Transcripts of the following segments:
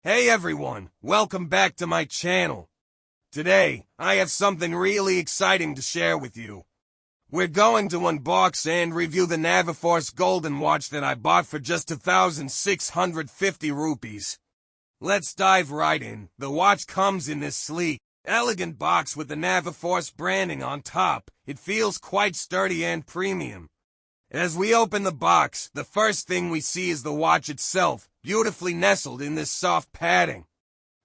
Hey everyone, welcome back to my channel. Today, I have something really exciting to share with you. We're going to unbox and review the Naviforce Golden Watch that I bought for just 2,650 rupees. Let's dive right in. The watch comes in this sleek, elegant box with the Naviforce branding on top. It feels quite sturdy and premium. As we open the box, the first thing we see is the watch itself, beautifully nestled in this soft padding.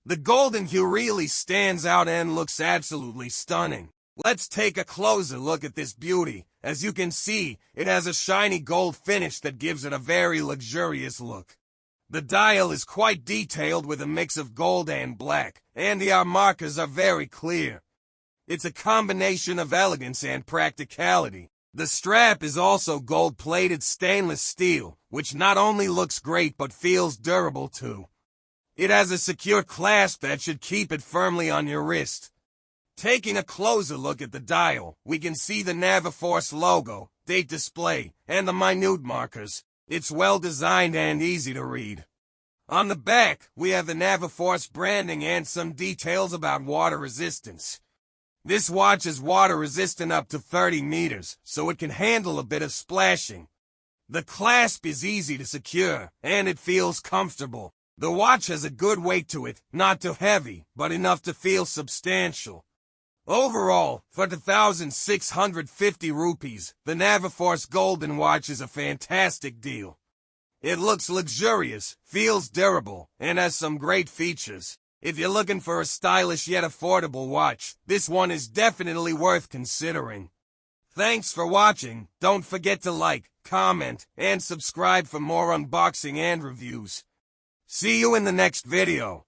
The golden hue really stands out and looks absolutely stunning. Let's take a closer look at this beauty. As you can see, it has a shiny gold finish that gives it a very luxurious look. The dial is quite detailed with a mix of gold and black, and the hour markers are very clear. It's a combination of elegance and practicality. The strap is also gold-plated stainless steel, which not only looks great but feels durable too. It has a secure clasp that should keep it firmly on your wrist. Taking a closer look at the dial, we can see the Naviforce logo, date display, and the minute markers. It's well designed and easy to read. On the back, we have the Naviforce branding and some details about water resistance. This watch is water resistant up to 30 meters, so it can handle a bit of splashing. The clasp is easy to secure, and it feels comfortable. The watch has a good weight to it, not too heavy, but enough to feel substantial. Overall, for 2,650 rupees, the Naviforce Golden Watch is a fantastic deal. It looks luxurious, feels durable, and has some great features. If you're looking for a stylish yet affordable watch, this one is definitely worth considering. Thanks for watching. Don't forget to like, comment, and subscribe for more unboxing and reviews. See you in the next video.